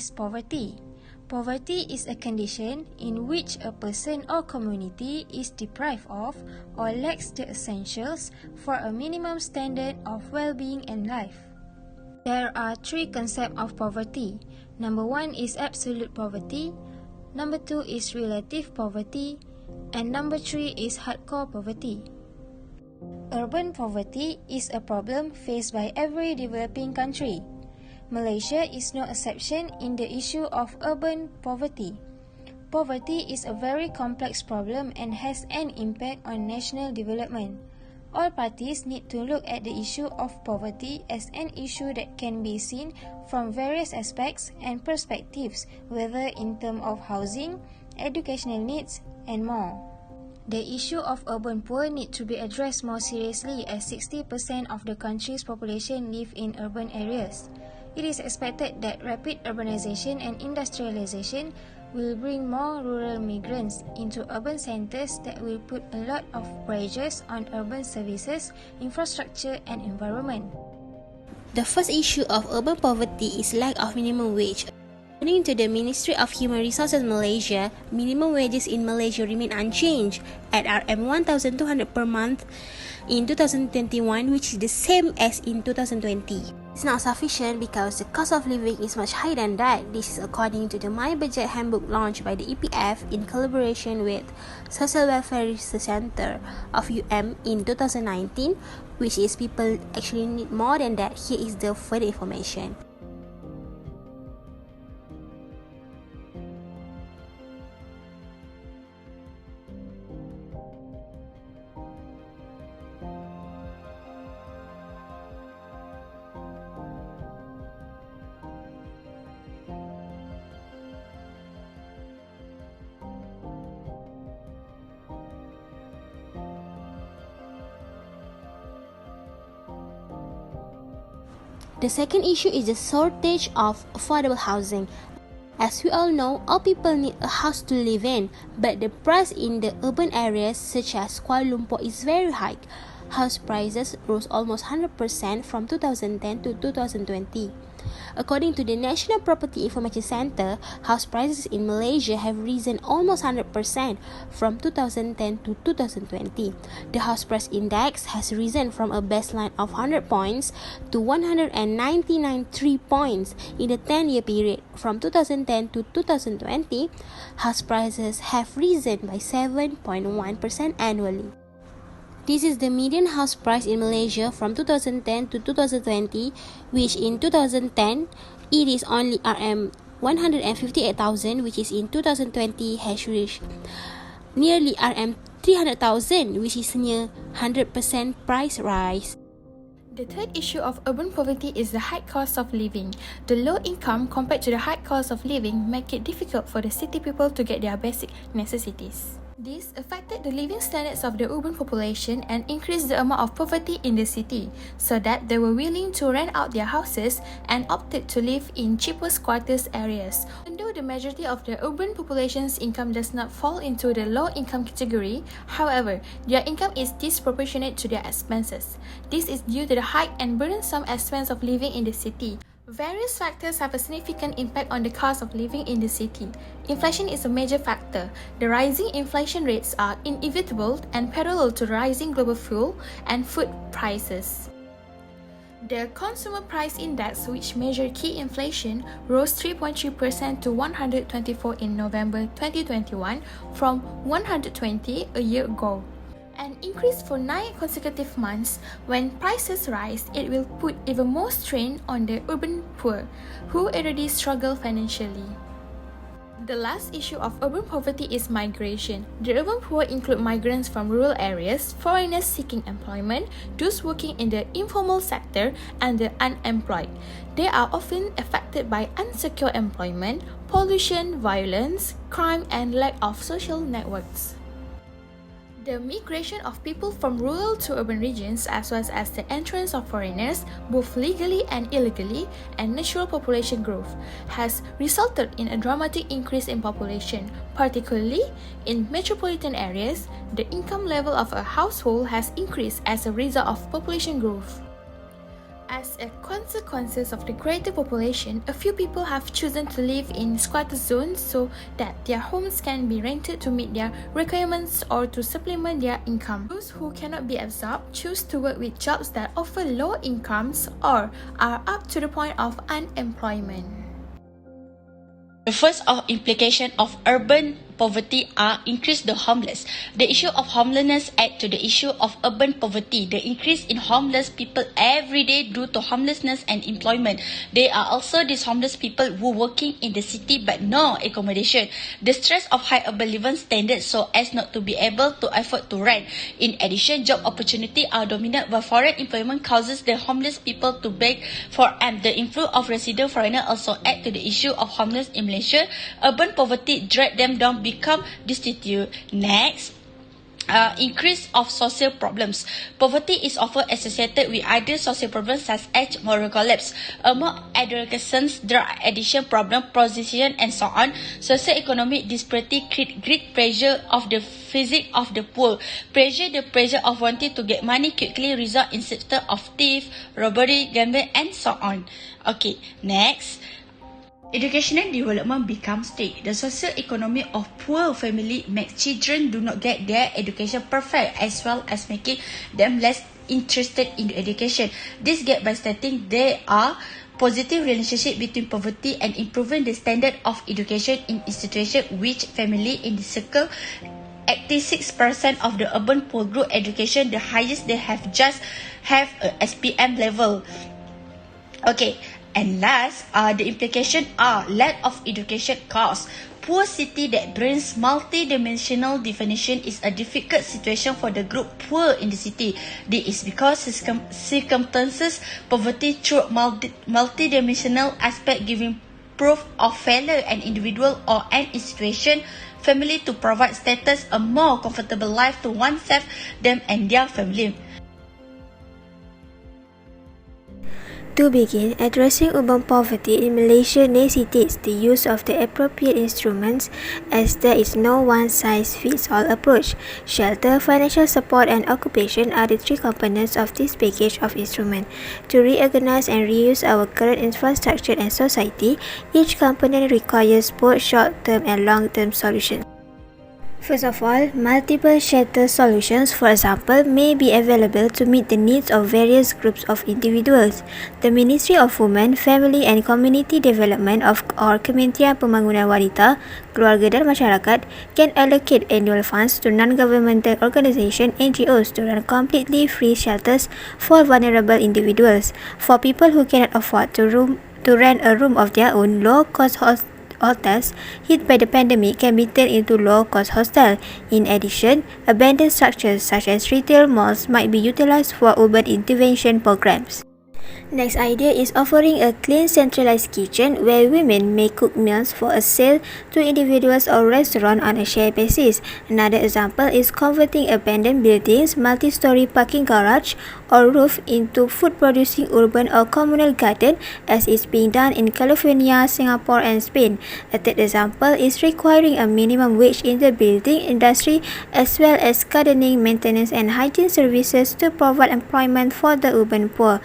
is poverty? Poverty is a condition in which a person or community is deprived of or lacks the essentials for a minimum standard of well-being and life. There are three concepts of poverty. Number 1 is absolute poverty, number 2 is relative poverty, and number 3 is hardcore poverty. Urban poverty is a problem faced by every developing country. Malaysia is no exception in the issue of urban poverty. Poverty is a very complex problem and has an impact on national development. All parties need to look at the issue of poverty as an issue that can be seen from various aspects and perspectives, whether in terms of housing, educational needs, and more. The issue of urban poor needs to be addressed more seriously as 60% of the country's population live in urban areas. It is expected that rapid urbanization and industrialization will bring more rural migrants into urban centers that will put a lot of pressures on urban services, infrastructure, and environment. The first issue of urban poverty is lack of minimum wage. According to the Ministry of Human Resources Malaysia, minimum wages in Malaysia remain unchanged at RM1,200 per month in 2021, which is the same as in 2020. It's not sufficient because the cost of living is much higher than that. This is according to the My Budget Handbook launched by the EPF in collaboration with Social Welfare Research Center of UM in 2019, which is people actually need more than that. Here is the further information. The second issue is the shortage of affordable housing. As we all know, all people need a house to live in, but the price in the urban areas such as Kuala Lumpur is very high. House prices rose almost 100% from 2010 to 2020. According to the National Property Information Center, house prices in Malaysia have risen almost 100% from 2010 to 2020. The house price index has risen from a baseline of 100 points to 199 points in the 10-year period. From 2010 to 2020, house prices have risen by 7.1% annually. This is the median house price in Malaysia from 2010 to 2020, which in 2010, it is only RM158,000, which is in 2020 has reached nearly RM300,000, which is near 100% price rise. The third issue of urban poverty is the high cost of living. The low income compared to the high cost of living make it difficult for the city people to get their basic necessities. This affected the living standards of the urban population and increased the amount of poverty in the city, so that they were willing to rent out their houses and opted to live in cheapest quarters areas. Even though the majority of the urban population's income does not fall into the low income category, however, their income is disproportionate to their expenses. This is due to the high and burdensome expense of living in the city. Various factors have a significant impact on the cost of living in the city. Inflation is a major factor. The rising inflation rates are inevitable and parallel to rising global fuel and food prices. The Consumer Price Index, which measures key inflation, rose 3.3% to 124 in November 2021 from 120 a year ago. An increase for 9 consecutive months. When prices rise, it will put even more strain on the urban poor, who already struggle financially. The last issue of urban poverty is migration. The urban poor include migrants from rural areas, foreigners seeking employment, those working in the informal sector, and the unemployed. They are often affected by unsecure employment, pollution, violence, crime, and lack of social networks. The migration of people from rural to urban regions, as well as the entrance of foreigners, both legally and illegally, and natural population growth, has resulted in a dramatic increase in population. Particularly in metropolitan areas, the income level of a household has increased as a result of population growth. As a consequence of the greater population, a few people have chosen to live in squatter zones so that their homes can be rented to meet their requirements or to supplement their income. Those who cannot be absorbed choose to work with jobs that offer low incomes or are up to the point of unemployment. The first implication of urban poverty are increase the homeless. The issue of homelessness add to the issue of urban poverty. The increase in homeless people every day due to homelessness and employment. There are also these homeless people who working in the city but no accommodation. The stress of high urban living standards so as not to be able to afford to rent. In addition, job opportunity are dominant while foreign employment causes the homeless people to beg for alms. The influx of resident foreigners also add to the issue of homeless in Malaysia. Urban poverty drag them down, become destitute. Next, increase of social problems. Poverty is often associated with other social problems such as moral collapse, among adolescents, drug addiction problem, prostitution, and so on. Socio-economic disparity create great pressure of the physique of the poor. The pressure of wanting to get money quickly result in sector of thief, robbery, gambling, and so on. Okay, next. Educational development becomes strict. The socio-economy of poor family makes children do not get their education perfect, as well as making them less interested in education. This get by stating there are positive relationship between poverty and improving the standard of education in institution which family in the circle. 86% of the urban poor group education, the highest they have just have a SPM level. Okay. And last, the implication are lack of education costs. Poor city that brings multi-dimensional definition is a difficult situation for the group poor in the city. This is because circumstances poverty through multi-dimensional aspect giving proof of failure an individual or an institution family to provide status a more comfortable life to oneself, them and their family. To begin, addressing urban poverty in Malaysia necessitates the use of the appropriate instruments as there is no one-size-fits-all approach. Shelter, financial support and occupation are the three components of this package of instruments. To reorganize and reuse our current infrastructure and society, each component requires both short-term and long-term solutions. First of all, multiple shelter solutions, for example, may be available to meet the needs of various groups of individuals. The Ministry of Women, Family and Community Development or Kementerian Pembangunan Wanita, Keluarga dan Masyarakat can allocate annual funds to non-governmental organizations (NGOs) to run completely free shelters for vulnerable individuals. For people who cannot afford to rent a room of their own, low-cost hotels hit by the pandemic can be turned into low-cost hostels. In addition, abandoned structures such as retail malls might be utilized for urban intervention programs. Next idea is offering a clean centralized kitchen where women may cook meals for a sale to individuals or restaurants on a shared basis. Another example is converting abandoned buildings, multi-story parking garage or roof into food-producing urban or communal garden as is being done in California, Singapore and Spain. A third example is requiring a minimum wage in the building industry as well as gardening, maintenance and hygiene services to provide employment for the urban poor.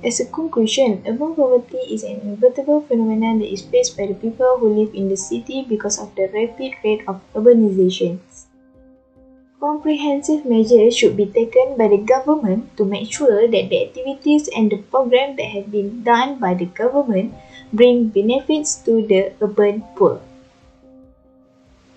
As a conclusion, urban poverty is an inevitable phenomenon that is faced by the people who live in the city because of the rapid rate of urbanization. Comprehensive measures should be taken by the government to make sure that the activities and the programs that have been done by the government bring benefits to the urban poor.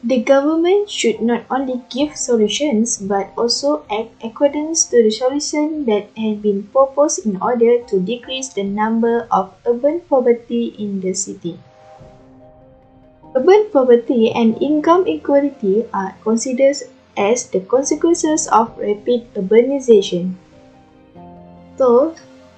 The government should not only give solutions but also act according to the solution that has been proposed in order to decrease the number of urban poverty in the city. Urban poverty and income inequality are considered as the consequences of rapid urbanization. Though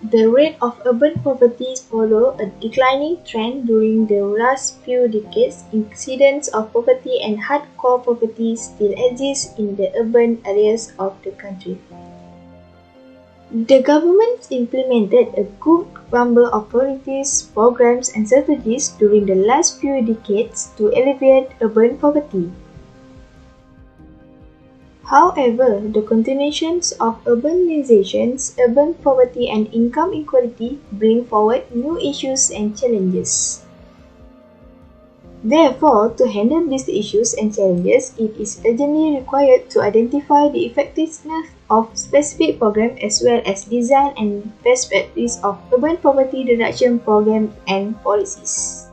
the rate of urban poverty follows a declining trend during the last few decades, incidents of poverty and hardcore poverty still exist in the urban areas of the country. The government implemented a good number of policies, programs and strategies during the last few decades to alleviate urban poverty. However, the continuations of urbanizations, urban poverty and income inequality bring forward new issues and challenges. Therefore, to handle these issues and challenges, it is urgently required to identify the effectiveness of specific programs as well as design and best practice of urban poverty reduction programs and policies.